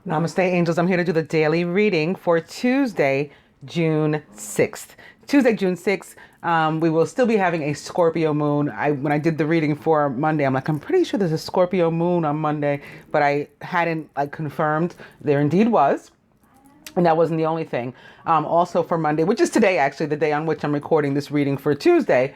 Namaste, angels. I'm here to do the daily reading for Tuesday, June 6th. Tuesday, June 6th, we will still be having a Scorpio moon. When I did the reading for Monday, I'm pretty sure there's a Scorpio moon on Monday, but I hadn't confirmed. There indeed was. And that wasn't the only thing. Also for Monday, which is today, actually, the day on which I'm recording this reading for Tuesday.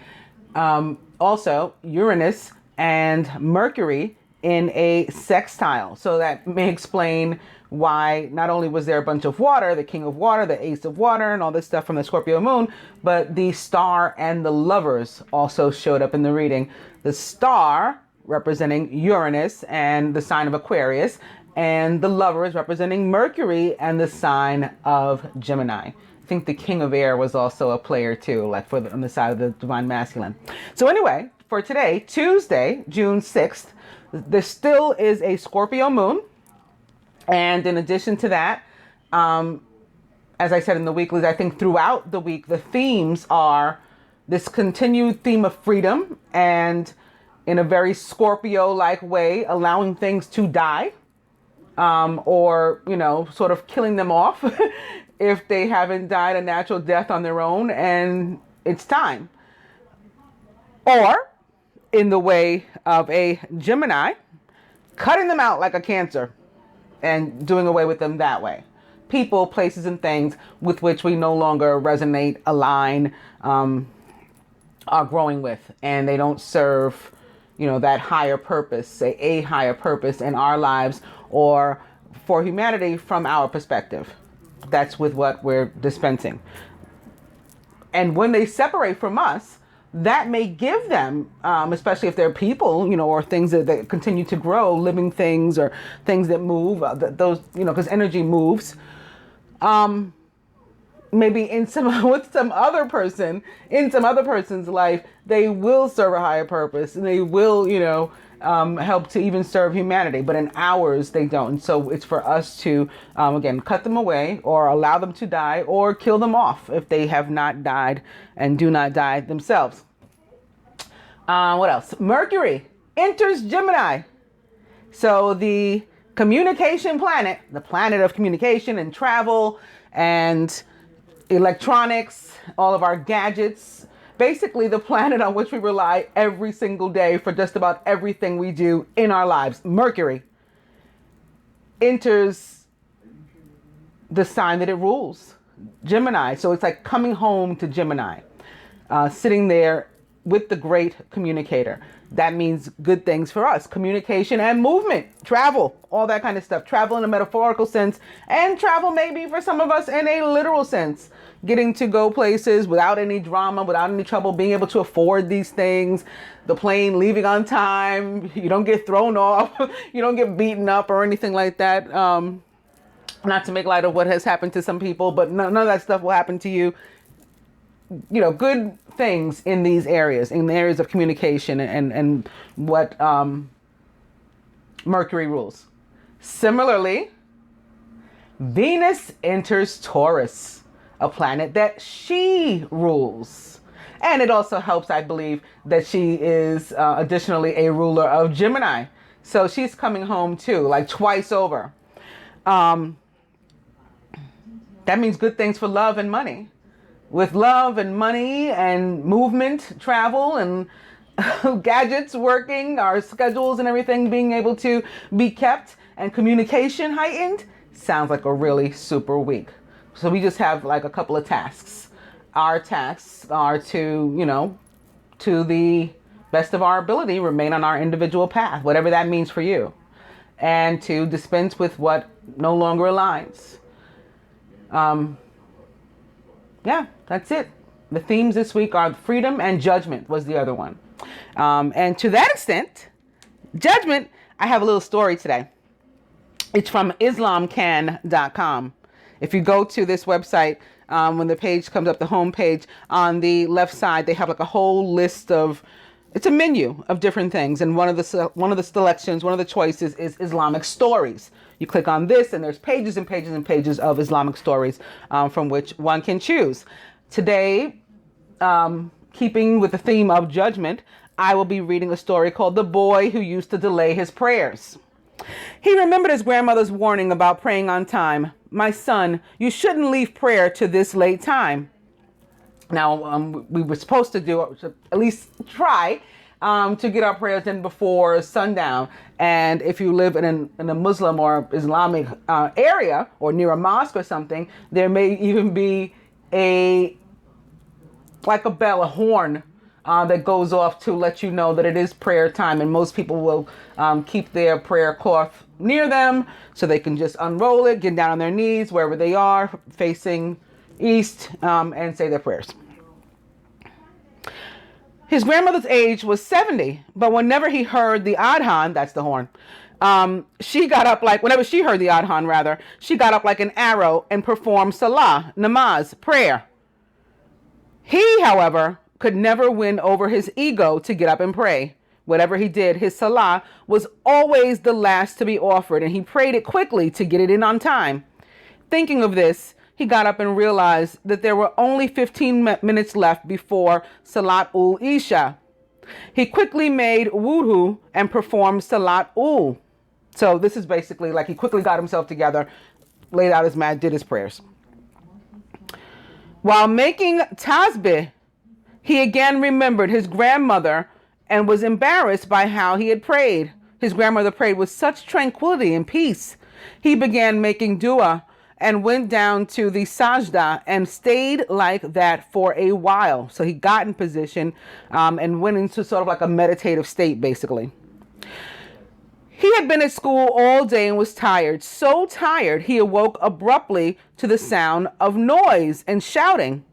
Also, Uranus and Mercury in a sextile. So that may explain why not only was there a bunch of water, the king of water, the ace of water, and all this stuff from the Scorpio moon, but the star and the lovers also showed up in the reading. The star representing Uranus and the sign of Aquarius, and the lovers representing Mercury and the sign of Gemini. I think the king of air was also a player too, like on the side of the divine masculine. So anyway, for today, Tuesday, June 6th, there still is a Scorpio moon. And in addition to that, as I said in the weeklies, I think throughout the week, the themes are this continued theme of freedom and in a very Scorpio-like way, allowing things to die, or, sort of killing them off if they haven't died a natural death on their own and it's time. Or in the way of a Gemini, cutting them out like a Cancer and doing away with them that way. People, places, and things with which we no longer resonate, align, are growing with, and they don't serve, that higher purpose, say a higher purpose in our lives or for humanity from our perspective. That's with what we're dispensing. And when they separate from us, that may give them, especially if they're people, or things that continue to grow, living things or things that move, those, because energy moves. Maybe in some other person's life, they will serve a higher purpose and they will, help to even serve humanity. But in ours, they don't. And so it's for us to, again, cut them away or allow them to die or kill them off if they have not died and do not die themselves. What else? Mercury enters Gemini. So the communication planet, the planet of communication and travel and electronics, all of our gadgets, basically the planet on which we rely every single day for just about everything we do in our lives. Mercury enters the sign that it rules, Gemini. So it's like coming home to Gemini, sitting there with the great communicator. That means good things for us. Communication and movement, travel, all that kind of stuff. Travel in a metaphorical sense and travel maybe for some of us in a literal sense. Getting to go places without any drama, without any trouble, being able to afford these things. The plane leaving on time. You don't get thrown off. You don't get beaten up or anything like that. Not to make light of what has happened to some people, but none of that stuff will happen to you. Good things in these areas, in the areas of communication and what Mercury rules. Similarly, Venus enters Taurus, a planet that she rules. And it also helps, I believe, that she is additionally a ruler of Gemini. So she's coming home too, like twice over. That means good things for love and money. With love and money and movement, travel and gadgets working, our schedules and everything being able to be kept and communication heightened, sounds like a really super week. So we just have like a couple of tasks. Our tasks are to, to the best of our ability, remain on our individual path, whatever that means for you, and to dispense with what no longer aligns. Yeah, that's it. The themes this week are freedom and judgment was the other one. And to that extent, judgment, I have a little story today. It's from islamcan.com. If you go to this website, when the page comes up, the home page, on the left side, they have like a whole list of, it's a menu of different things. And one of the selections, one of the choices is Islamic stories. You click on this and there's pages and pages and pages of Islamic stories from which one can choose. Today, keeping with the theme of judgment, I will be reading a story called The Boy Who Used to Delay His Prayers. He remembered his grandmother's warning about praying on time. My son, you shouldn't leave prayer to this late time. Now, we were supposed to do, at least try, to get our prayers in before sundown. And if you live in a Muslim or Islamic area or near a mosque or something, there may even be like a bell, a horn that goes off to let you know that it is prayer time. And most people will keep their prayer cloth near them so they can just unroll it, get down on their knees wherever they are, facing east, and say their prayers. His grandmother's age was 70, but whenever he heard the adhan, that's the horn, she got up whenever she heard the adhan rather, she got up like an arrow and performed salah, namaz, prayer. He, however, could never win over his ego to get up and pray. Whatever he did, his salah was always the last to be offered, and he prayed it quickly to get it in on time. Thinking of this, he got up and realized that there were only 15 minutes left before Salat ul Isha. He quickly made wudu and performed Salat ul. So this is basically like he quickly got himself together, laid out his mat, did his prayers. While making tasbih, he again remembered his grandmother and was embarrassed by how he had prayed. His grandmother prayed with such tranquility and peace. He began making dua and went down to the sajda and stayed like that for a while. So he got in position and went into sort of like a meditative state, basically. He had been at school all day and was tired. So tired, he awoke abruptly to the sound of noise and shouting.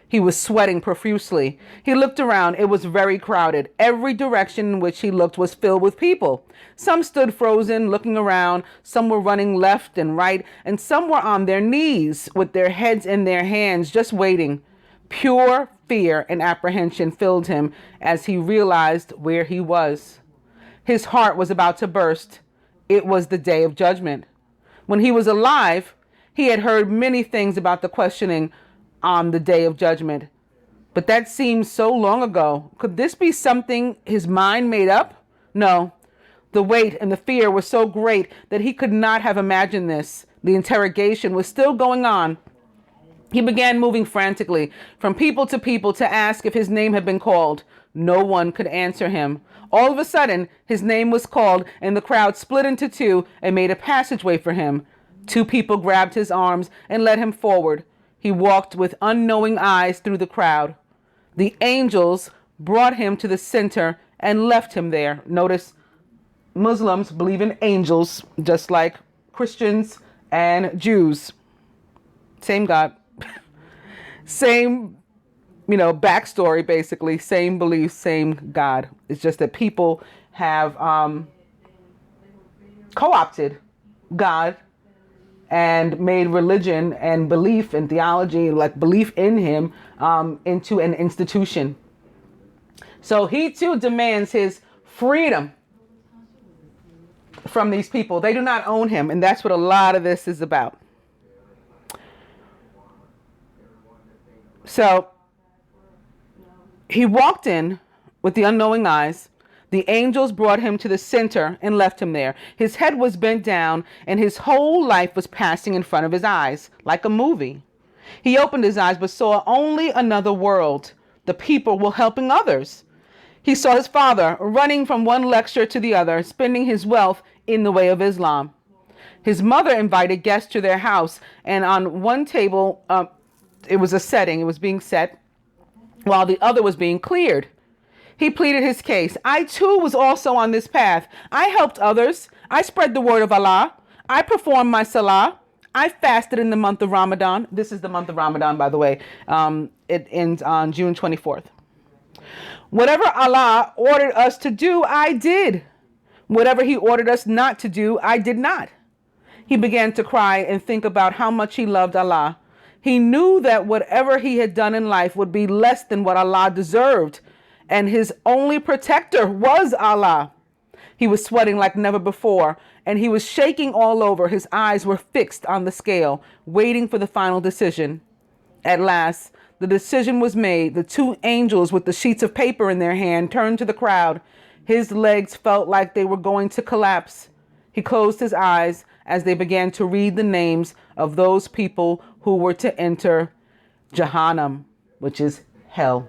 He was sweating profusely. He looked around. It was very crowded. Every direction in which he looked was filled with people. Some stood frozen, looking around. Some were running left and right, and some were on their knees with their heads in their hands, just waiting. Pure fear and apprehension filled him as he realized where he was. His heart was about to burst. It was the day of judgment. When he was alive, he had heard many things about the questioning on the day of judgment. But that seemed so long ago. Could this be something his mind made up? No. The weight and the fear were so great that he could not have imagined this. The interrogation was still going on. He began moving frantically from people to ask if his name had been called. No one could answer him. All of a sudden, his name was called, and the crowd split into two and made a passageway for him. Two people grabbed his arms and led him forward. He walked with unknowing eyes through the crowd. The angels brought him to the center and left him there. Notice, Muslims believe in angels, just like Christians and Jews. Same God. Same, backstory, basically. Same beliefs, same God. It's just that people have co-opted God and made religion and belief and theology, like belief in him, into an institution. So he too demands his freedom from these people. They do not own him, and that's what a lot of this is about. So he walked in with the unknowing eyes. The angels brought him to the center and left him there. His head was bent down, and his whole life was passing in front of his eyes, like a movie. He opened his eyes, but saw only another world. The people were helping others. He saw his father running from one lecture to the other, spending his wealth in the way of Islam. His mother invited guests to their house, and on one table, it was being set, while the other was being cleared. He pleaded his case. I too was also on this path. I helped others. I spread the word of Allah. I performed my salah. I fasted in the month of Ramadan. This is the month of Ramadan, by the way. It ends on June 24th. Whatever Allah ordered us to do, I did. Whatever he ordered us not to do, I did not. He began to cry and think about how much he loved Allah. He knew that whatever he had done in life would be less than what Allah deserved, and his only protector was Allah. He was sweating like never before, and he was shaking all over. His eyes were fixed on the scale, waiting for the final decision. At last, the decision was made. The two angels with the sheets of paper in their hand turned to the crowd. His legs felt like they were going to collapse. He closed his eyes as they began to read the names of those people who were to enter Jahannam, which is hell.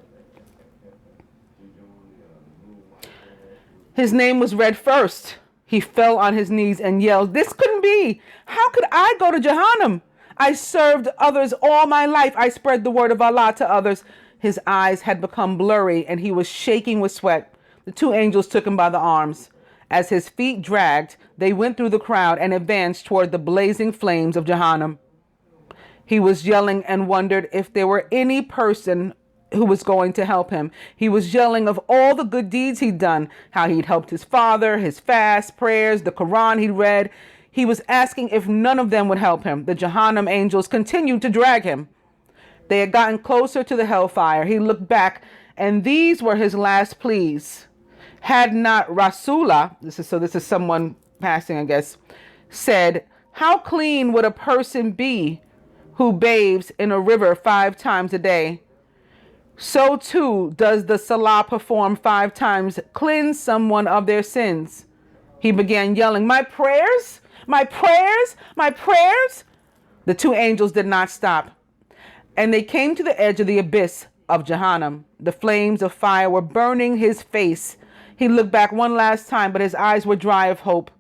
His name was read first. He fell on his knees and yelled, "This couldn't be. How could I go to Jahannam? I served others all my life. I spread the word of Allah to others." His eyes had become blurry and he was shaking with sweat. The two angels took him by the arms. As his feet dragged, they went through the crowd and advanced toward the blazing flames of Jahannam. He was yelling and wondered if there were any person who was going to help him. He was yelling of all the good deeds he'd done, how he'd helped his father, his fast, prayers, the Quran he'd read. He was asking if none of them would help him. The Jahannam angels continued to drag him. They had gotten closer to the hellfire. He looked back, and these were his last pleas. Had not Rasulah, this is someone passing, I guess, said, "How clean would a person be who bathes in a river 5 times a day? So too does the Salah performed 5 times cleanse someone of their sins." He began yelling, "My prayers, my prayers, my prayers." The 2 angels did not stop, and they came to the edge of the abyss of Jahannam. The flames of fire were burning his face. He looked back one last time, but his eyes were dry of hope,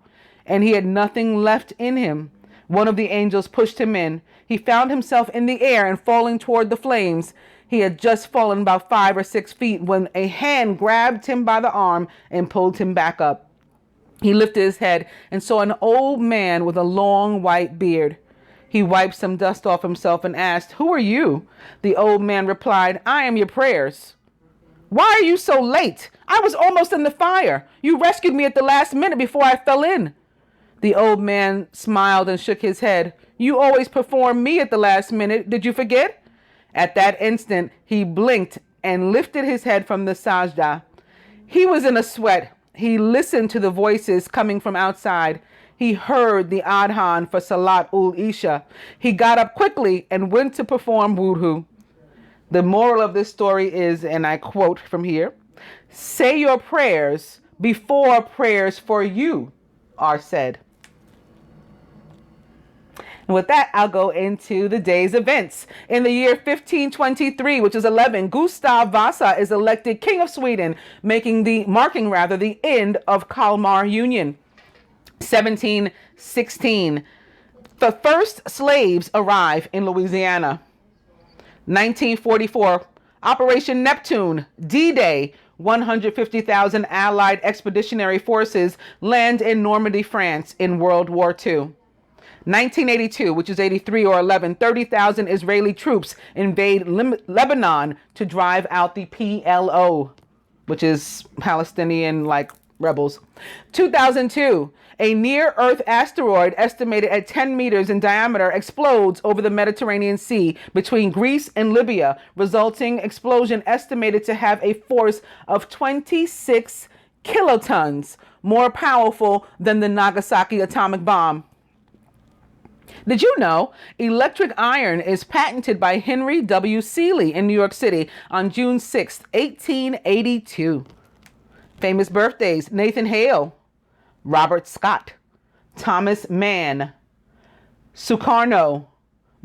and he had nothing left in him. One of the angels pushed him in. He found himself in the air and falling toward the flames. He had just fallen about 5 or 6 feet when a hand grabbed him by the arm and pulled him back up. He lifted his head and saw an old man with a long white beard. He wiped some dust off himself and asked, "Who are you?" The old man replied, "I am your prayers." "Why are you so late? I was almost in the fire. You rescued me at the last minute before I fell in." The old man smiled and shook his head. "You always perform me at the last minute. Did you forget?" At that instant, he blinked and lifted his head from the sajda. He was in a sweat. He listened to the voices coming from outside. He heard the adhan for Salat ul Isha. He got up quickly and went to perform wudu. The moral of this story is, and I quote from here, "Say your prayers before prayers for you are said." And with that, I'll go into the day's events. In the year 1523, which is 11, Gustav Vasa is elected King of Sweden, marking the end of Kalmar Union. 1716, the first slaves arrive in Louisiana. 1944, Operation Neptune, D-Day, 150,000 Allied expeditionary forces land in Normandy, France in World War II. 1982, which is 83 or 11, 30,000 Israeli troops invade Lebanon to drive out the PLO, which is Palestinian rebels. 2002, a near-Earth asteroid estimated at 10 meters in diameter explodes over the Mediterranean Sea between Greece and Libya, resulting explosion estimated to have a force of 26 kilotons, more powerful than the Nagasaki atomic bomb. Did you know electric iron is patented by Henry W. Seeley in New York City on June 6, 1882? Famous birthdays: Nathan Hale, Robert Scott, Thomas Mann, Sukarno,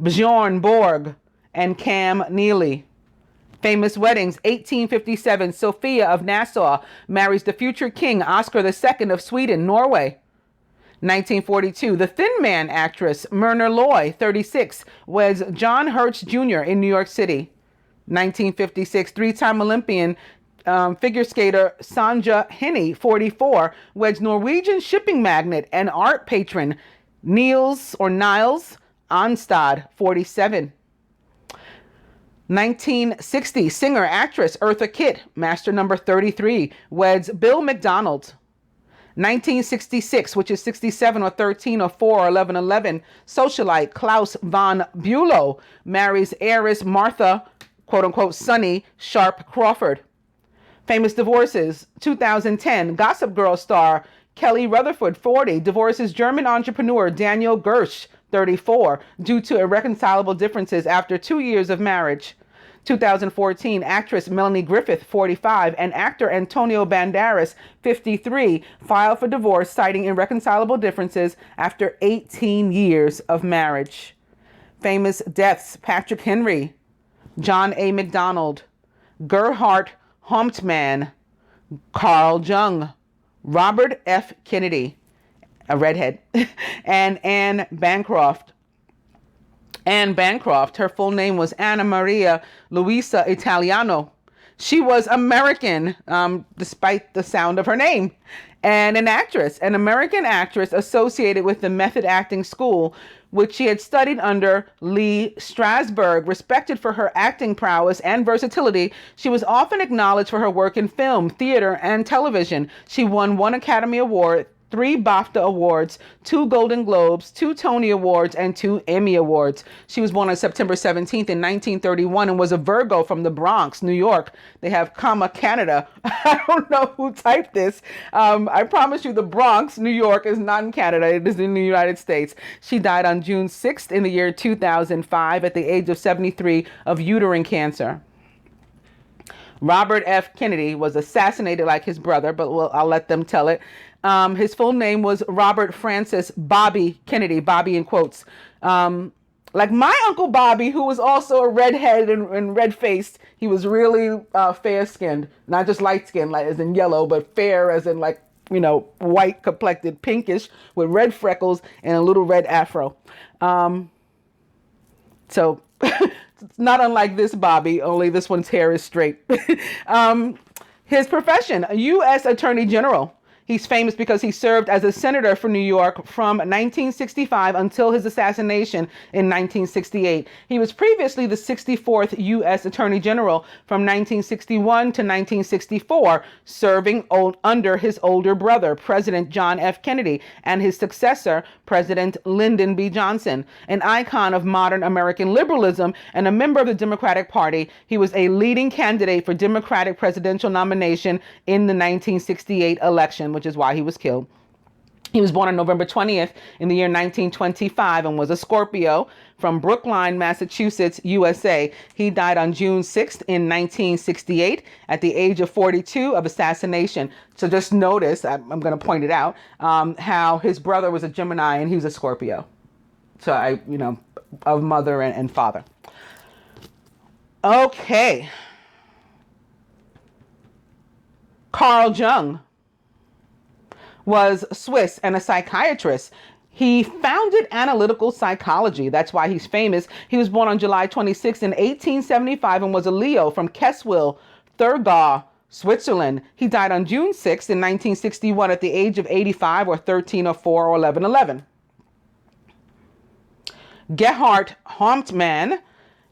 Bjorn Borg, and Cam Neely. Famous weddings: 1857, Sophia of Nassau marries the future King Oscar II of Sweden, Norway. 1942, the Thin Man actress Myrna Loy, 36, weds John Hertz Jr. in New York City. 1956, 3-time Olympian figure skater Sanja Henne, 44, weds Norwegian shipping magnate and art patron Niels Onstad, 47. 1960, singer-actress Eartha Kitt, master number 33, weds Bill McDonald. 1966, which is 67 or 13 or 4 or 11, socialite Klaus von Bülow marries heiress Martha, quote-unquote, Sonny Sharp Crawford. Famous divorces: 2010, Gossip Girl star Kelly Rutherford, 40, divorces German entrepreneur Daniel Gersh, 34, due to irreconcilable differences after 2 years of marriage. 2014, actress Melanie Griffith, 45, and actor Antonio Banderas, 53, filed for divorce, citing irreconcilable differences after 18 years of marriage. Famous deaths: Patrick Henry, John A. MacDonald, Gerhard Hauptmann, Carl Jung, Robert F. Kennedy, a redhead, and Anne Bancroft. Anne Bancroft, her full name was Anna Maria Luisa Italiano. She was American, despite the sound of her name, and an actress, an American actress associated with the method acting school, which she had studied under Lee Strasberg. Respected for her acting prowess and versatility, she was often acknowledged for her work in film, theater, and television. She won 1 Academy Award, 3 BAFTA Awards, 2 Golden Globes, 2 Tony Awards, and 2 Emmy Awards. She was born on September 17th in 1931 and was a Virgo from the Bronx, New York. They have comma Canada. I don't know who typed this. I promise you the Bronx, New York is not in Canada. It is in the United States. She died on June 6th in the year 2005 at the age of 73 of uterine cancer. Robert F. Kennedy was assassinated like his brother, but I'll let them tell it. His full name was Robert Francis Bobby Kennedy, Bobby in quotes. Like my Uncle Bobby, who was also a redhead and red-faced. He was really fair-skinned, not just light-skinned, like as in yellow, but fair as in like, you know, white complected, pinkish with red freckles and a little red afro. So it's not unlike this Bobby, only this one's hair is straight. His profession, a U.S. Attorney General. He's famous because he served as a senator for New York from 1965 until his assassination in 1968. He was previously the 64th U.S. Attorney General from 1961 to 1964, serving under his older brother, President John F. Kennedy, and his successor, President Lyndon B. Johnson. An icon of modern American liberalism and a member of the Democratic Party, he was a leading candidate for Democratic presidential nomination in the 1968 election, which is why he was killed. He was born on November 20th in the year 1925 and was a Scorpio from Brookline, Massachusetts, USA. He died on June 6th in 1968 at the age of 42 of assassination. So just notice, I'm going to point it out, how his brother was a Gemini and he was a Scorpio. So of mother and father. Okay. Carl Jung was Swiss and a psychiatrist. He founded analytical psychology. That's why he's famous. He was born on July 26 in 1875 and was a Leo from Kesswil, Thurgau, Switzerland. He died on June 6 in 1961 at the age of 85 or 1304 or 1111. Gerhard Hauptmann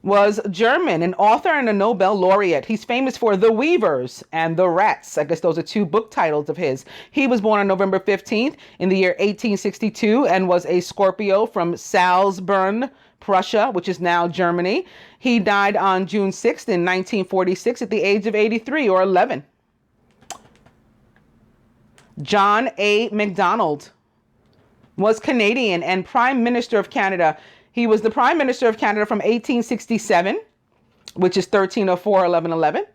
was German, an author and a Nobel laureate. He's famous for The Weavers and The Rats. I guess those are 2 book titles of his. He was born on November 15th in the year 1862 and was a Scorpio from Salzburg, Prussia, which is now Germany. He died on June 6th in 1946 at the age of 83 or 11. John A. MacDonald was Canadian and Prime Minister of Canada. He was the Prime Minister of Canada from 1867, which is 1304, 1111,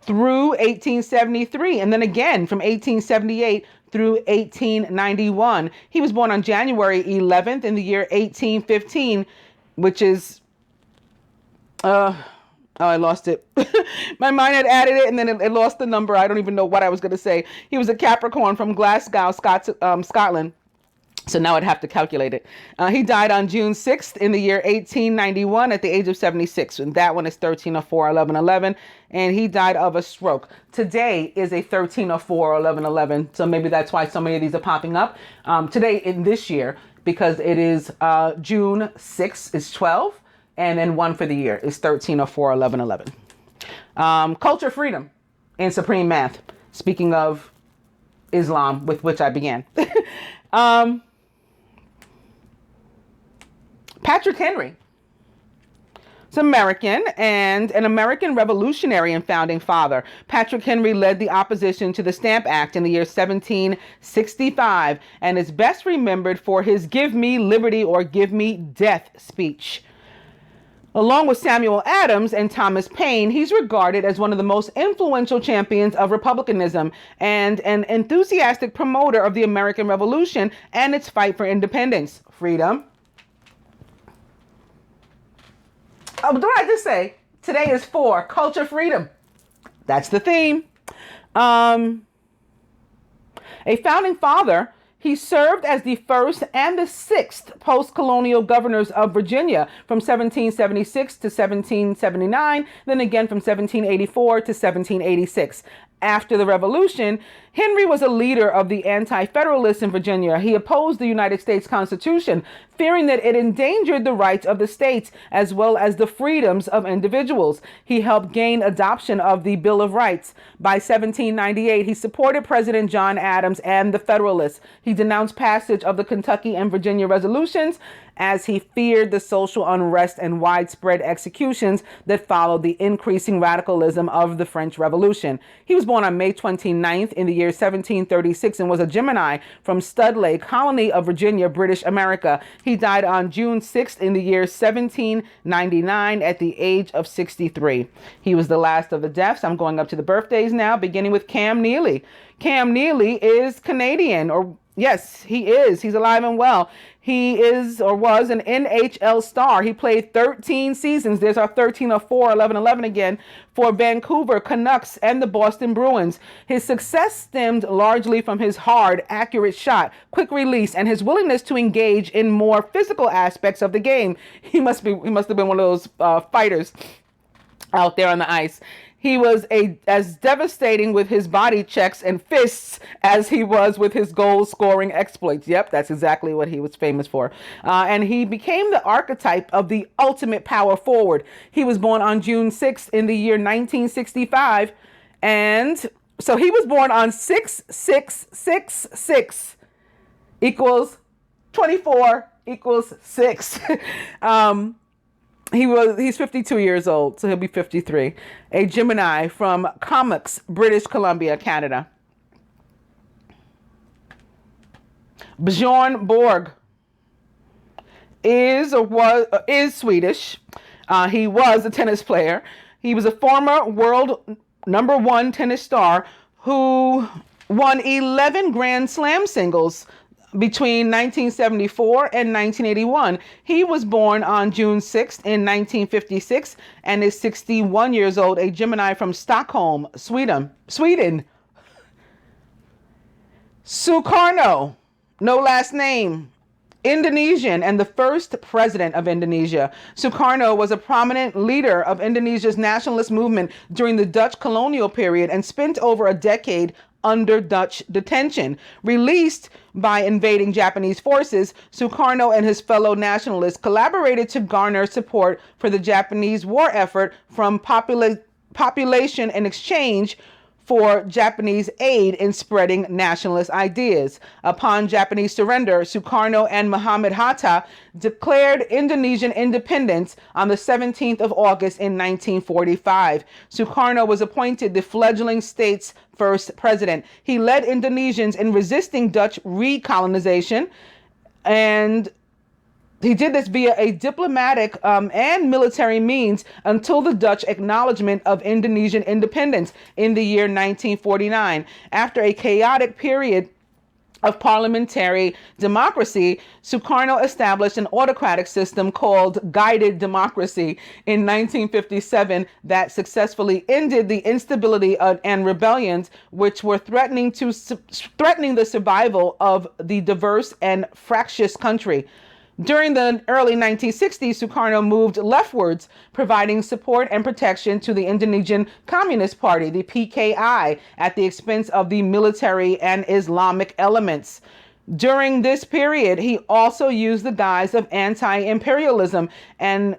through 1873, and then again from 1878 through 1891. He was born on January 11th in the year 1815, which is, I lost it. My mind had added it and then it lost the number. I don't even know what I was going to say. He was a Capricorn from Glasgow, Scotland. So now I'd have to calculate it. He died on June 6th in the year 1891 at the age of 76. And that one is 1304, 1111. And he died of a stroke. Today is a 1304, 1111. So maybe that's why so many of these are popping up. Today in this year, because it is June 6th is 12. And then 1 for the year is 1304, 1111. Culture freedom and supreme math. Speaking of Islam, with which I began. Patrick Henry is American and an American revolutionary and founding father. Patrick Henry led the opposition to the Stamp Act in the year 1765 and is best remembered for his "Give me liberty or give me death" speech. Along with Samuel Adams and Thomas Paine, he's regarded as one of the most influential champions of republicanism and an enthusiastic promoter of the American Revolution and its fight for independence, freedom. Oh, what did I just say? Today is for culture freedom. That's the theme. A founding father, he served as the first and the sixth post-colonial governors of Virginia from 1776 to 1779, then again from 1784 to 1786. After the Revolution, Henry was a leader of the anti-federalists in Virginia. He opposed the United States Constitution, fearing that it endangered the rights of the states as well as the freedoms of individuals. He helped gain adoption of the Bill of Rights. By 1798, he supported President John Adams and the Federalists. He denounced passage of the Kentucky and Virginia resolutions as he feared the social unrest and widespread executions that followed the increasing radicalism of the French Revolution. He was born on May 29th in the year 1736 and was a Gemini from Studley, colony of Virginia, British America. He died on June 6th in the year 1799 at the age of 63. He was the last of the deaths. I'm going up to the birthdays now, beginning with Cam Neely. Cam Neely is Canadian, or yes, he is. He's alive and well. He is or was an NHL star. He played 13 seasons. There's our 13 of 4, 11 again for Vancouver Canucks and the Boston Bruins. His success stemmed largely from his hard, accurate shot, quick release, and his willingness to engage in more physical aspects of the game. He must have been one of those fighters out there on the ice. He was as devastating with his body checks and fists as he was with his goal-scoring exploits. Yep, that's exactly what he was famous for. And he became the archetype of the ultimate power forward. He was born on June 6th in the year 1965. And so he was born on 6666 equals 24 equals 6. He's 52 years old, so he'll be 53. A Gemini from Comox, British Columbia, Canada. Bjorn Borg is Swedish. He was a tennis player. He was a former world #1 tennis star who won 11 Grand Slam singles between 1974 and 1981. He was born on June 6th in 1956 and is 61 years old, a Gemini from Stockholm, Sweden. Sukarno, no last name, Indonesian and the first president of Indonesia. Sukarno was a prominent leader of Indonesia's nationalist movement during the Dutch colonial period and spent over a decade under Dutch detention. Released by invading Japanese forces, Sukarno and his fellow nationalists collaborated to garner support for the Japanese war effort from population in exchange for Japanese aid in spreading nationalist ideas. Upon Japanese surrender, Sukarno and Muhammad Hatta declared Indonesian independence on the 17th of August in 1945. Sukarno was appointed the fledgling state's first president. He led Indonesians in resisting Dutch recolonization, and he did this via a diplomatic and military means until the Dutch acknowledgement of Indonesian independence in the year 1949. After a chaotic period of parliamentary democracy, Sukarno established an autocratic system called guided democracy in 1957 that successfully ended the instability and rebellions which were threatening the survival of the diverse and fractious country. During the early 1960s, Sukarno moved leftwards, providing support and protection to the Indonesian Communist Party, the PKI, at the expense of the military and Islamic elements. During this period, he also used the guise of anti-imperialism and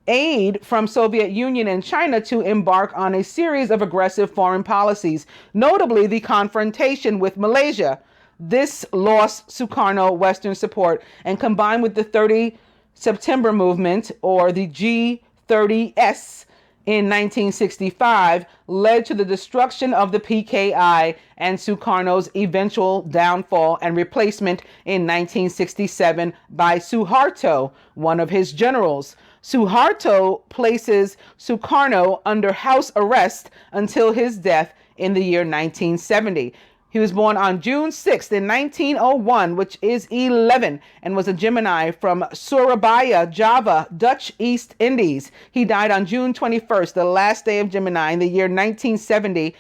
aid from Soviet Union and China to embark on a series of aggressive foreign policies, notably the confrontation with Malaysia. This lost Sukarno Western support, and combined with the 30 September movement, or the G30S, in 1965, led to the destruction of the PKI and Sukarno's eventual downfall and replacement in 1967 by Suharto, one of his generals. Suharto places Sukarno under house arrest until his death in the year 1970. He was born on June 6th in 1901, which is 11, and was a Gemini from Surabaya, Java, Dutch East Indies. He died on June 21st, the last day of Gemini, in the year 1970,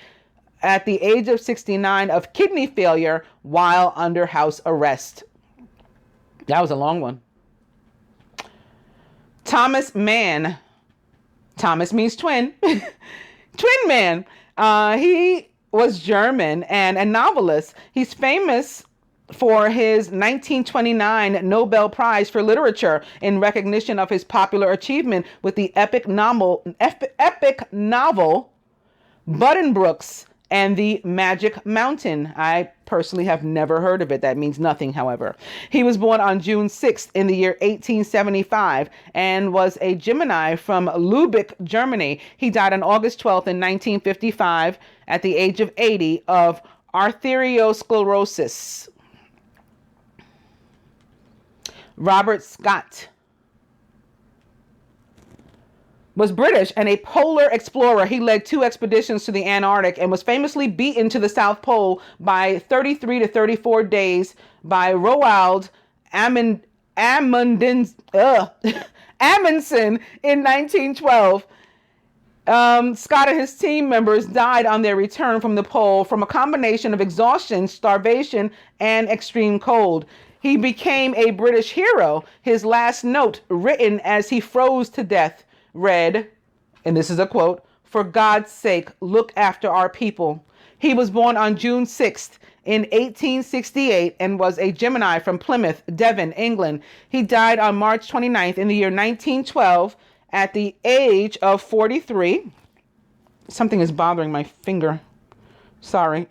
at the age of 69 of kidney failure while under house arrest. That was a long one. Thomas Mann. Thomas means twin. Twin man. He was German and a novelist. He's famous for his 1929 Nobel Prize for Literature in recognition of his popular achievement with the epic novel Buddenbrooks and the Magic Mountain. I personally have never heard of it. That means nothing, however. He was born on June 6th in the year 1875 and was a Gemini from Lübeck, Germany. He died on August 12th in 1955 at the age of 80 of arteriosclerosis. Robert Scott was British and a polar explorer. He led 2 expeditions to the Antarctic and was famously beaten to the South Pole by 33 to 34 days by Roald Amundsen in 1912. Scott and his team members died on their return from the pole from a combination of exhaustion, starvation, and extreme cold. He became a British hero. His last note, written as he froze to death, read, and this is a quote, "For God's sake, look after our people." He was born on June 6th in 1868 and was a Gemini from Plymouth, Devon, England. He died on March 29th in the year 1912 at the age of 43. Something is bothering my finger. Sorry.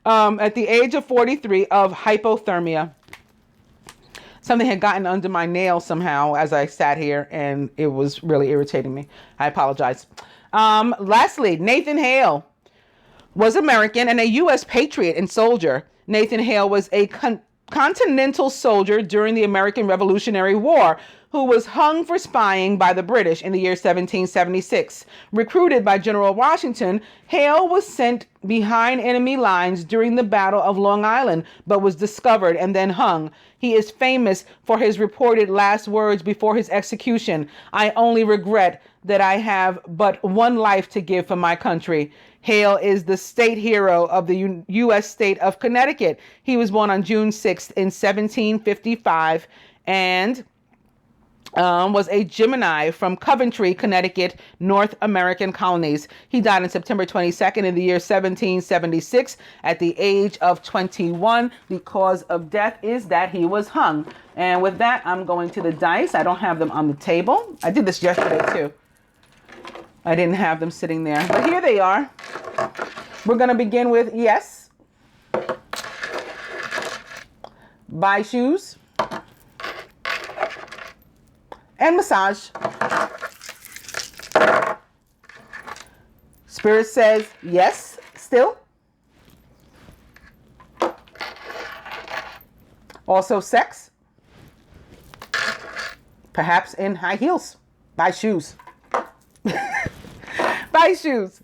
At the age of 43 of hypothermia. Something had gotten under my nail somehow as I sat here, and it was really irritating me. I apologize. Lastly, Nathan Hale was American and a U.S. patriot and soldier. Nathan Hale was a continental soldier during the American Revolutionary War who was hung for spying by the British in the year 1776. Recruited by General Washington, Hale was sent behind enemy lines during the Battle of Long Island, but was discovered and then hung. He is famous for his reported last words before his execution: "I only regret that I have but one life to give for my country." Hale is the state hero of the U.S. state of Connecticut. He was born on June 6th in 1755 and was a Gemini from Coventry, Connecticut, North American colonies. He died on September 22nd in the year 1776 at the age of 21. The cause of death is that he was hung. And with that, I'm going to the dice. I don't have them on the table. I did this yesterday too. I didn't have them sitting there, but here they are. We're going to begin with yes. Buy shoes. And massage. Spirit says yes, still. Also sex. Perhaps in high heels. Buy shoes. Buy shoes.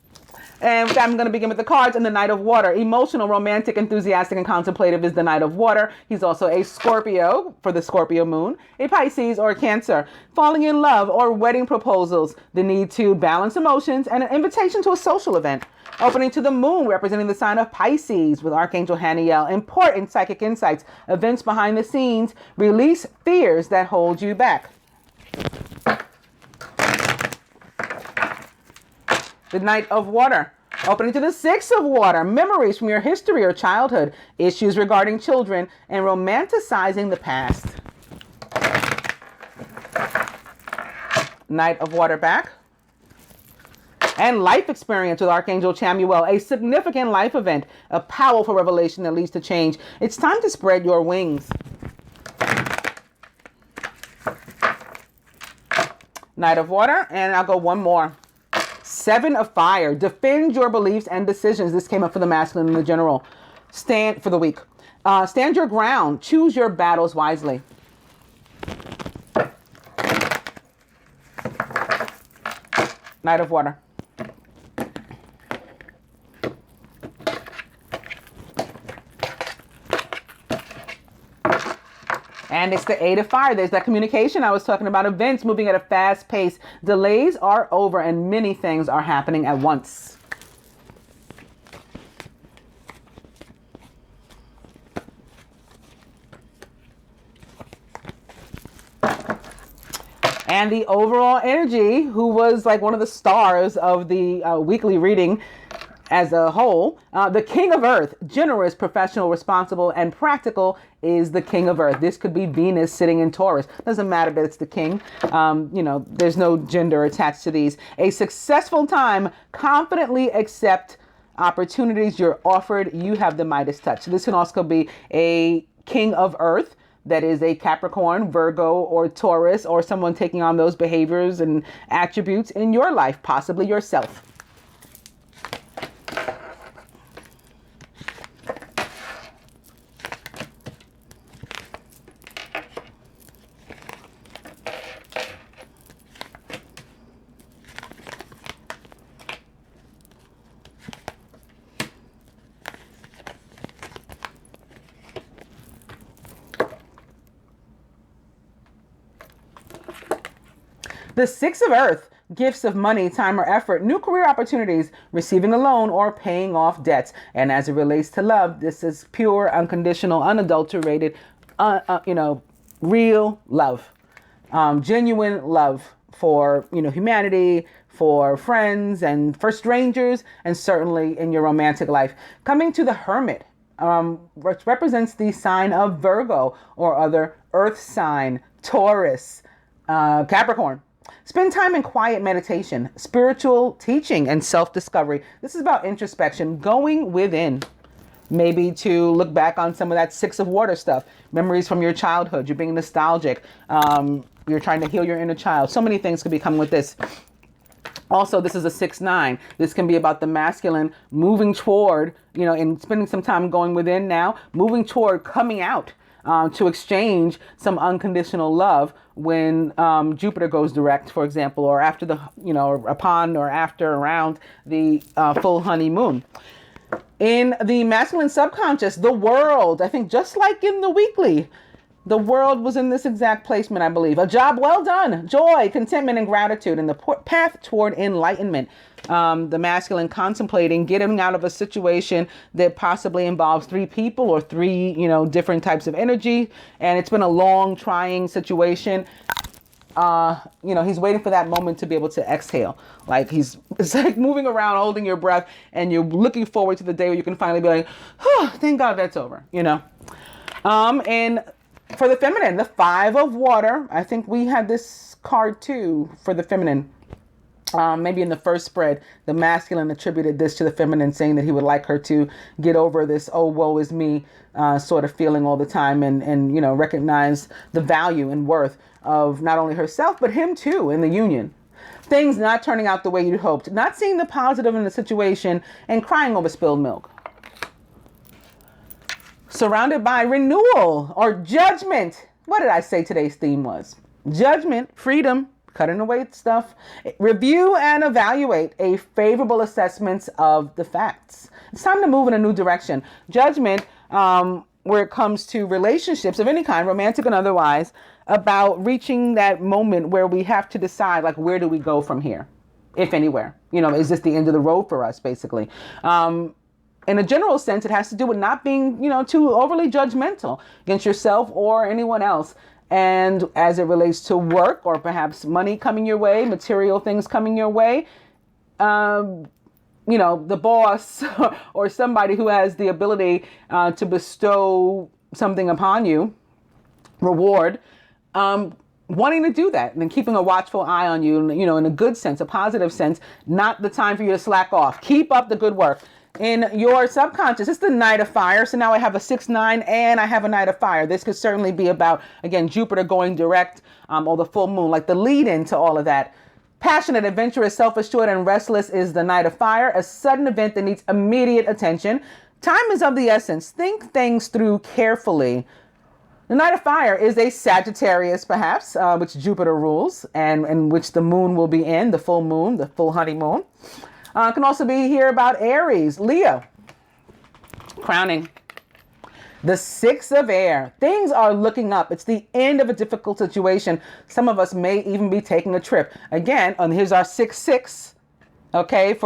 And I'm going to begin with the cards and the Knight of Water. Emotional, romantic, enthusiastic, and contemplative is the Knight of Water. He's also a Scorpio for the Scorpio moon, a Pisces or a Cancer. Falling in love or wedding proposals, the need to balance emotions, and an invitation to a social event. Opening to the moon, representing the sign of Pisces with Archangel Haniel. Important psychic insights, events behind the scenes, release fears that hold you back. The Knight of Water. Opening to the Six of Water. Memories from your history or childhood. Issues regarding children and romanticizing the past. Knight of Water back. And life experience with Archangel Chamuel. A significant life event. A powerful revelation that leads to change. It's time to spread your wings. Knight of Water. And I'll go one more. Seven of Fire. Defend your beliefs and decisions. This came up for the masculine and the general. Stand for the weak. Stand your ground. Choose your battles wisely. Knight of Water. And it's the Eight of Fire. There's that communication I was talking about. Events moving at a fast pace. Delays are over and many things are happening at once. And the overall energy, who was like one of the stars of the weekly reading as a whole, the King of Earth, generous, professional, responsible, and practical, is the King of Earth. This could be Venus sitting in Taurus. Doesn't matter that it's the king. There's no gender attached to these. A successful time. Confidently accept opportunities you're offered. You have the Midas touch. So this can also be a King of Earth. That is a Capricorn, Virgo, or Taurus, or someone taking on those behaviors and attributes in your life, possibly yourself. The Six of Earth, gifts of money, time, or effort, new career opportunities, receiving a loan, or paying off debts. And as it relates to love, this is pure, unconditional, unadulterated, real love, genuine love for, humanity, for friends, and for strangers, and certainly in your romantic life. Coming to the Hermit, which represents the sign of Virgo or other earth sign, Taurus, Capricorn. Spend time in quiet meditation, spiritual teaching, and self-discovery. This is about introspection, going within. Maybe to look back on some of that Six of Water stuff, memories from your childhood. You're being nostalgic. You're trying to heal your inner child. So many things could be coming with this. Also, this is a 6-9. This can be about the masculine moving toward, and spending some time going within now, moving toward coming out. To exchange some unconditional love when Jupiter goes direct, for example, or after the, upon or after around the full honeymoon. In the masculine subconscious, the world, I think just like in the weekly, the world was in this exact placement, I believe. A job well done, joy, contentment, and gratitude, and the path toward enlightenment. The masculine contemplating getting out of a situation that possibly involves three people or three, different types of energy. And it's been a long, trying situation. He's waiting for that moment to be able to exhale. It's like moving around, holding your breath, and you're looking forward to the day where you can finally be like, oh, thank God that's over, And for the feminine, the Five of Water. I think we had this card too for the feminine. Maybe in the first spread, the masculine attributed this to the feminine, saying that he would like her to get over this, oh, woe is me, sort of feeling all the time and recognize the value and worth of not only herself, but him too in the union. Things not turning out the way you'd hoped, not seeing the positive in the situation, and crying over spilled milk. Surrounded by renewal or judgment. What did I say today's theme was? Judgment, freedom, cutting away stuff. Review and evaluate a favorable assessments of the facts. It's time to move in a new direction. Judgment, where it comes to relationships of any kind, romantic and otherwise, about reaching that moment where we have to decide, where do we go from here, if anywhere? Is this the end of the road for us, basically? In a general sense, it has to do with not being, too overly judgmental against yourself or anyone else. And as it relates to work or perhaps money coming your way, material things coming your way, the boss or somebody who has the ability to bestow something upon you, reward, wanting to do that and then keeping a watchful eye on you, in a good sense, a positive sense, not the time for you to slack off. Keep up the good work. In your subconscious, it's the Knight of Fire. So now I have a 6-9 and I have a Knight of Fire. This could certainly be about, again, Jupiter going direct or the full moon, like the lead into all of that. Passionate, adventurous, self-assured, and restless is the Knight of Fire. A sudden event that needs immediate attention. Time is of the essence. Think things through carefully. The Knight of Fire is a Sagittarius, perhaps, which Jupiter rules, and which the moon will be in, the full moon, the full honeymoon. Can also be here about Aries, Leo, crowning. The Six of Air. Things are looking up. It's the end of a difficult situation. Some of us may even be taking a trip. Again, here's our 6-6. Okay,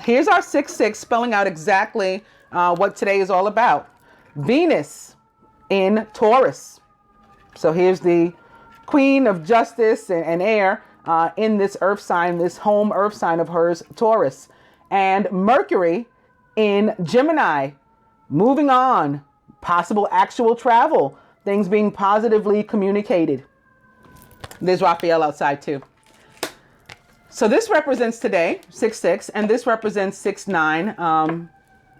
here's our 6-6, spelling out exactly what today is all about. Venus in Taurus. So here's the Queen of Justice and Air in this earth sign, this home earth sign of hers, Taurus. And Mercury in Gemini. Moving on, possible actual travel, things being positively communicated. There's Raphael outside too. So this represents today, 6-6, and this represents 6-9,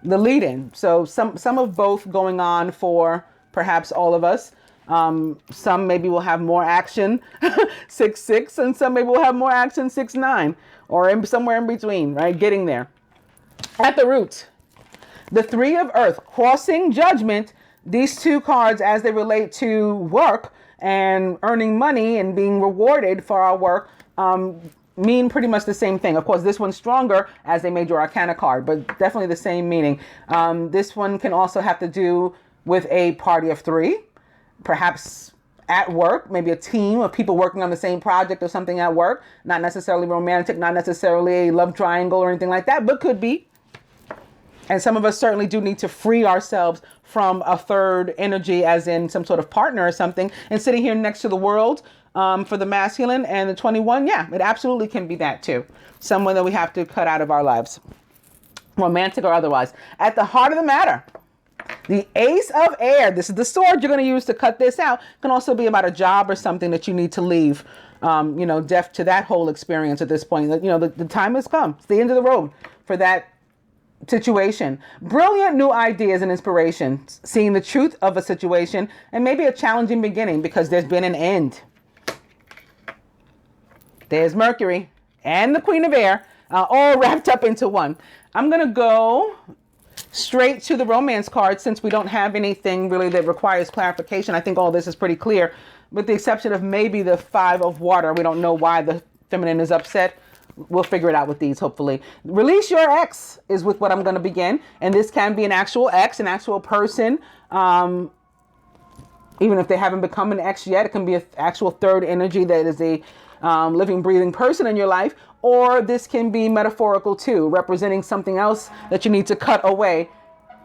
the lead-in. So some of both going on for perhaps all of us. Some maybe will have more action, 6-6, and some maybe will have more action, 6-9, or somewhere in between, right? Getting there. At the root, the Three of Earth, crossing judgment. These two cards, as they relate to work and earning money and being rewarded for our work, mean pretty much the same thing. Of course, this one's stronger as a major arcana card, but definitely the same meaning. This one can also have to do with a party of three, perhaps at work, maybe a team of people working on the same project or something at work. Not necessarily romantic, not necessarily a love triangle or anything like that, but could be. And some of us certainly do need to free ourselves from a third energy, as in some sort of partner or something. And sitting here next to the world for the masculine and the 21, yeah, it absolutely can be that too. Someone that we have to cut out of our lives, romantic or otherwise. At the heart of the matter, the Ace of Air. This is the sword you're going to use to cut this out. Can also be about a job or something that you need to leave, deaf to that whole experience at this point. The time has come. It's the end of the road for that situation. Brilliant new ideas and inspirations, seeing the truth of a situation, and maybe a challenging beginning because there's been an end. There's Mercury and the Queen of Air, all wrapped up into one. I'm going to go straight to the romance card since we don't have anything really that requires clarification. I think all this is pretty clear, with the exception of maybe the Five of Water. We don't know why the feminine is upset. We'll figure it out with these, hopefully. Release your ex is with what I'm going to begin. And this can be an actual ex, an actual person. Even if they haven't become an ex yet, it can be an actual third energy that is a living, breathing person in your life. Or this can be metaphorical too, representing something else that you need to cut away.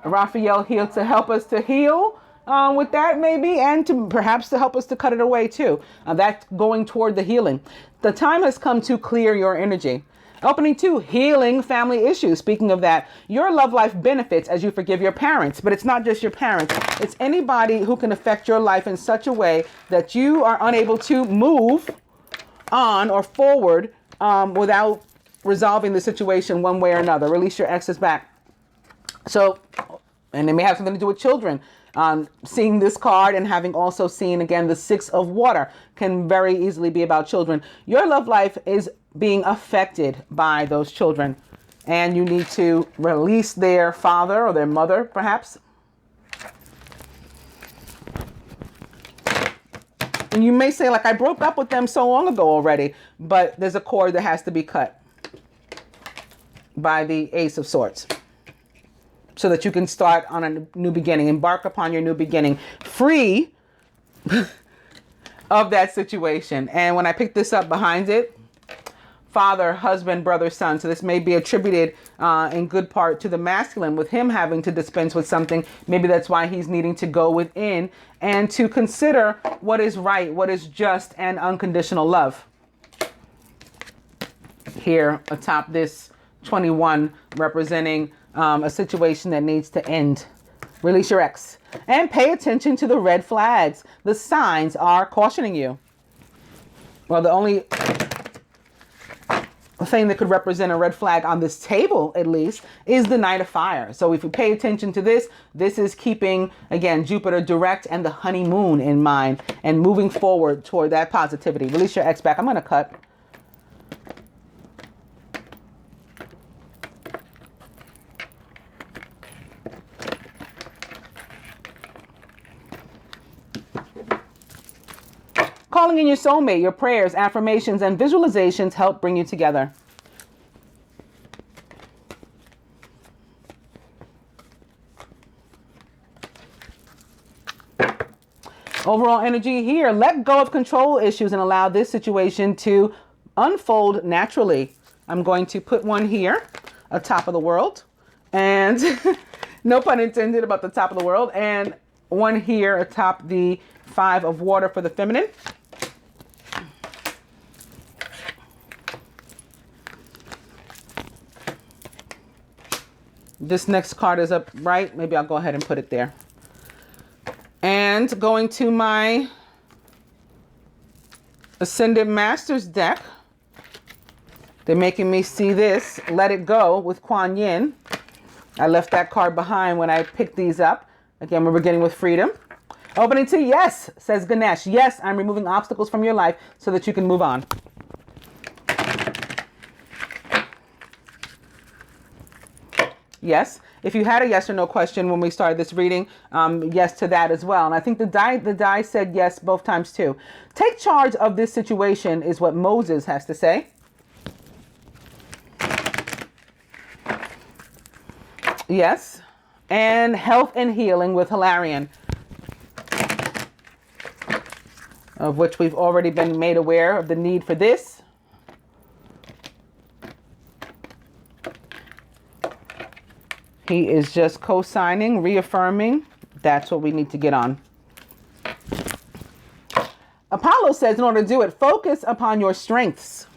Raphael here to help us to heal with that maybe, and to perhaps to help us to cut it away too. That's going toward the healing. The time has come to clear your energy. Opening 2, healing family issues. Speaking of that, your love life benefits as you forgive your parents, but it's not just your parents. It's anybody who can affect your life in such a way that you are unable to move on or forward without resolving the situation one way or another. Release your exes back. So, and it may have something to do with children. Seeing this card and having also seen again the Six of Water can very easily be about children. Your love life is being affected by those children, and you need to release their father or their mother, perhaps. And you may say, like, I broke up with them so long ago already, but there's a cord that has to be cut by the Ace of Swords, so that you can start on a new beginning, embark upon your new beginning, free of that situation. And when I picked this up behind it, father, husband, brother, son. So this may be attributed in good part to the masculine, with him having to dispense with something. Maybe that's why he's needing to go within and to consider what is right, what is just, and unconditional love. Here atop this 21 representing a situation that needs to end. Release your ex and pay attention to the red flags. The signs are cautioning you. Well, the only thing that could represent a red flag on this table, at least, is the Knight of Fire. So if you pay attention to this, this is keeping, again, Jupiter direct and the honeymoon in mind and moving forward toward that positivity. Release your ex back. I'm going to cut. calling in your soulmate. Your prayers, affirmations, and visualizations help bring you together. Overall energy here, let go of control issues and allow this situation to unfold naturally. I'm going to put one here, atop of the world, and no pun intended about the top of the world, and one here atop the 5 of water for the feminine. This next card is up right. Maybe I'll go ahead and put it there. And going to my Ascended Masters deck, they're making me see this, Let It Go with Kuan Yin. I left that card behind when I picked these up. Again, we're beginning with freedom. Opening to yes, says Ganesh. Yes, I'm removing obstacles from your life so that you can move on. Yes. If you had a yes or no question when we started this reading, yes to that as well. And I think the die said yes both times too. Take charge of this situation is what Moses has to say. Yes. And health and healing with Hilarion, of which we've already been made aware of the need for this. He is just co-signing, reaffirming. That's what we need to get on. Apollo says, in order to do it, focus upon your strengths.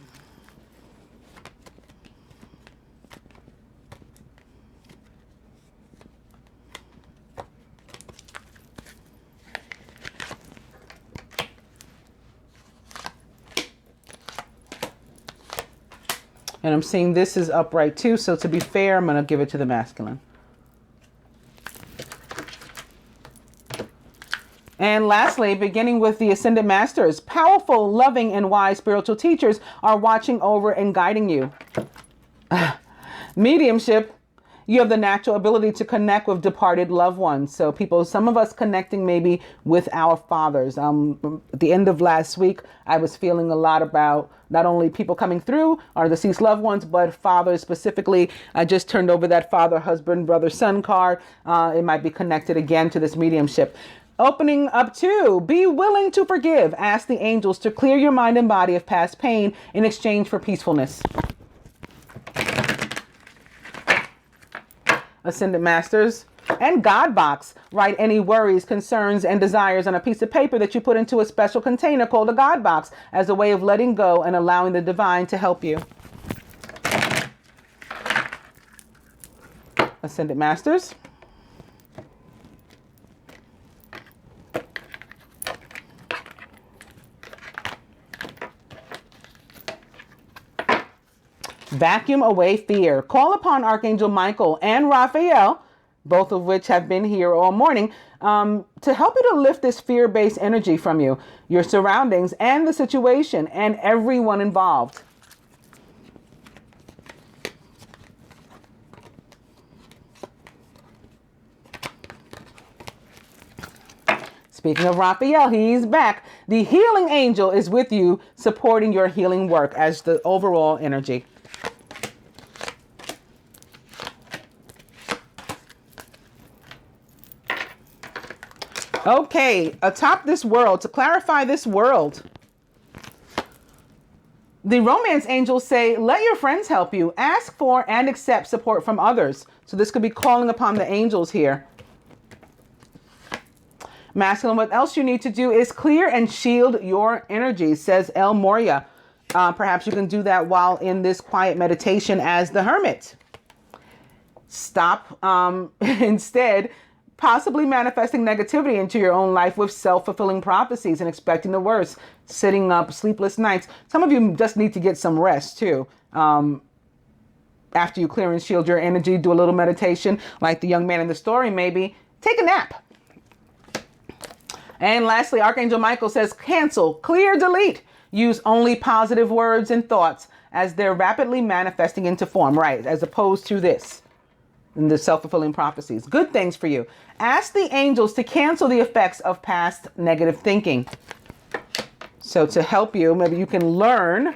And I'm seeing this is upright too. So to be fair, I'm going to give it to the masculine. And lastly, beginning with the Ascended Masters, powerful, loving, and wise spiritual teachers are watching over and guiding you. Mediumship, you have the natural ability to connect with departed loved ones. So people, some of us connecting maybe with our fathers. At the end of last week, I was feeling a lot about not only people coming through our deceased loved ones, but fathers specifically. I just turned over that father, husband, brother, son card. It might be connected again to this mediumship. Opening up to be willing to forgive. Ask the angels to clear your mind and body of past pain in exchange for peacefulness. Ascended Masters and God box. Write any worries, concerns, and desires on a piece of paper that you put into a special container called a God box as a way of letting go and allowing the divine to help you. Ascended Masters. Vacuum away fear. Call upon Archangel Michael and Raphael, both of which have been here all morning, to help you to lift this fear-based energy from you, your surroundings, and the situation, and everyone involved. Speaking of Raphael, he's back. The healing angel is with you, supporting your healing work as the overall energy. Okay, atop this world, to clarify this world, the romance angels say, let your friends help you. Ask for and accept support from others. So this could be calling upon the angels here. Masculine, what else you need to do is clear and shield your energy, says El Moria. Perhaps you can do that while in this quiet meditation as the hermit. Stop instead possibly manifesting negativity into your own life with self-fulfilling prophecies and expecting the worst, sitting up sleepless nights. Some of you just need to get some rest too. After you clear and shield your energy, do a little meditation like the young man in the story, maybe take a nap. And lastly, Archangel Michael says, cancel, clear, delete. Use only positive words and thoughts as they're rapidly manifesting into form, right? As opposed to this. And the self-fulfilling prophecies. Good things for you. Ask the angels to cancel the effects of past negative thinking. So to help you, maybe you can learn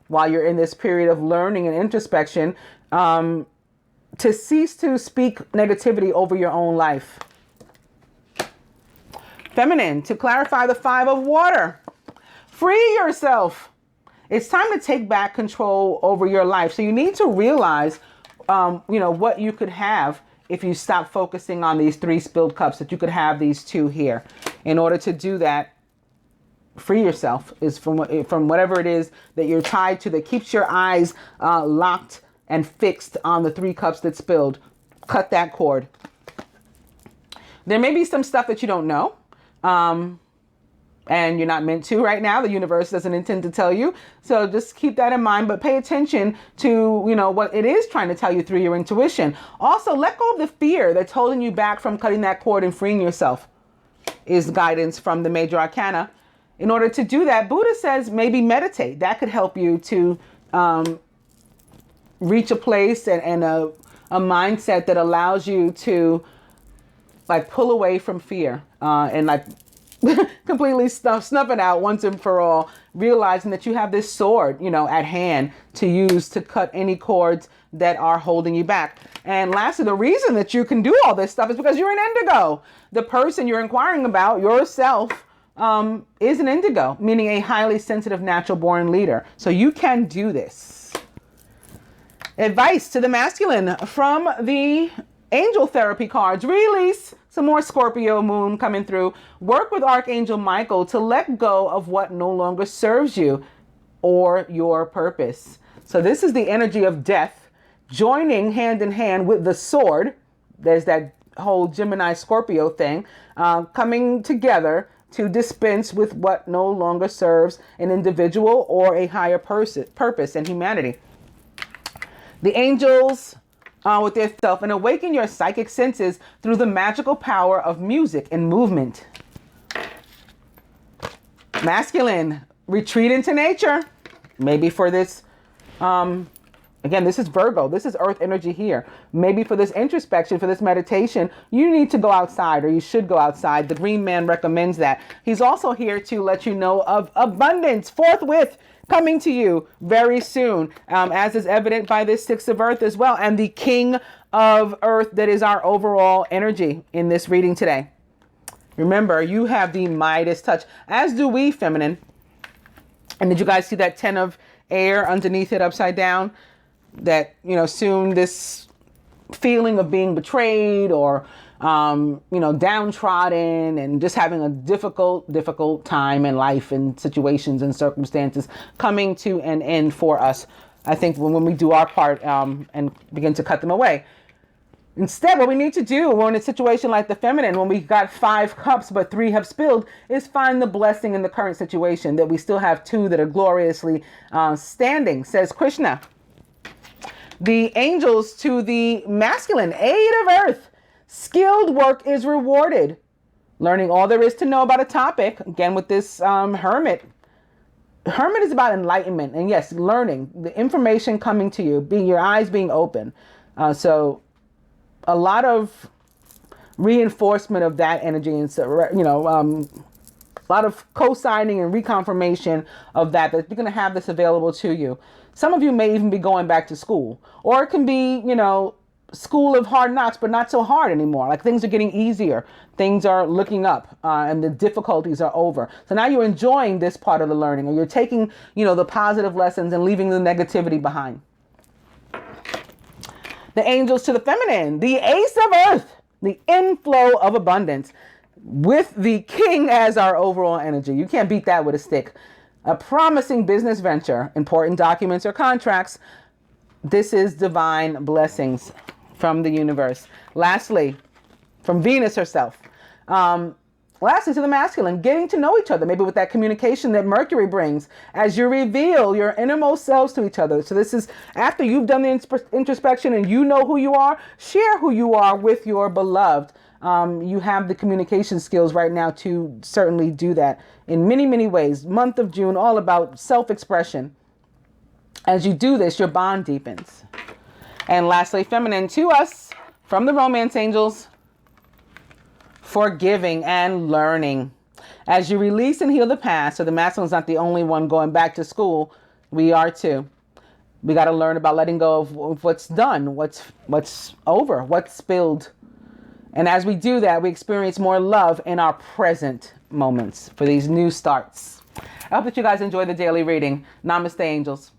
while you're in this period of learning and introspection, to cease to speak negativity over your own life. Feminine, to clarify the 5 of water. Free yourself. It's time to take back control over your life. So you need to realize, what you could have if you stop focusing on these 3 spilled cups, that you could have these 2 here. In order to do that, free yourself is from whatever it is that you're tied to that keeps your eyes locked and fixed on the 3 cups that spilled. Cut that cord. There may be some stuff that you don't know. And you're not meant to right now. The universe doesn't intend to tell you. So just keep that in mind, but pay attention to, what it is trying to tell you through your intuition. Also, let go of the fear that's holding you back from cutting that cord and freeing yourself, is guidance from the major arcana. In order to do that, Buddha says maybe meditate. That could help you to reach a place and a mindset that allows you to pull away from fear and completely snuff it out once and for all, realizing that you have this sword, at hand to use to cut any cords that are holding you back. And lastly, the reason that you can do all this stuff is because you're an indigo. The person you're inquiring about, yourself, is an indigo, meaning a highly sensitive natural born leader. So you can do this. Advice to the masculine from the angel therapy cards. Release. Some more Scorpio moon coming through. Work with Archangel Michael to let go of what no longer serves you or your purpose. So this is the energy of death joining hand in hand with the sword. There's that whole Gemini Scorpio thing coming together to dispense with what no longer serves an individual or a higher purpose in humanity. The angels with their self, and awaken your psychic senses through the magical power of music and movement. Masculine, retreat into nature. Maybe for this, again, this is Virgo. This is earth energy here. Maybe for this introspection, for this meditation, you need to go outside, or you should go outside. The Green Man recommends that. He's also here to let you know of abundance forthwith coming to you very soon, as is evident by this 6 of earth as well, and the king of earth that is our overall energy in this reading today. Remember, you have the Midas touch, as do we, feminine. And did you guys see that 10 of air underneath it upside down? That, soon this feeling of being betrayed or downtrodden and just having a difficult time in life and situations and circumstances coming to an end for us. I think when we do our part and begin to cut them away. Instead, what we need to do when in a situation like the feminine, when we got 5 cups but 3 have spilled, is find the blessing in the current situation, that we still have 2 that are gloriously standing, says Krishna. The angels to the masculine, 8 of earth. Skilled work is rewarded. Learning all there is to know about a topic. Again, with this hermit. Hermit is about enlightenment. And yes, learning. The information coming to you. Your eyes being open. So a lot of reinforcement of that energy. And so, a lot of co-signing and reconfirmation of that you're going to have this available to you. Some of you may even be going back to school. Or it can be, school of hard knocks, but not so hard anymore. Things are getting easier. Things are looking up and the difficulties are over. So now you're enjoying this part of the learning, or you're taking, the positive lessons and leaving the negativity behind. The angels to the feminine, the ace of earth, the inflow of abundance with the king as our overall energy. You can't beat that with a stick. A promising business venture, important documents or contracts. This is divine blessings from the universe. Lastly, from Venus herself. Lastly, to the masculine, getting to know each other, maybe with that communication that Mercury brings as you reveal your innermost selves to each other. So this is after you've done the introspection and you know who you are, share who you are with your beloved. You have the communication skills right now to certainly do that in many, many ways. Month of June, all about self-expression. As you do this, your bond deepens. And lastly, feminine to us from the romance angels, forgiving and learning. As you release and heal the past, so the masculine's not the only one going back to school, we are too. We got to learn about letting go of what's done, what's over, what's spilled. And as we do that, we experience more love in our present moments for these new starts. I hope that you guys enjoy the daily reading. Namaste, angels.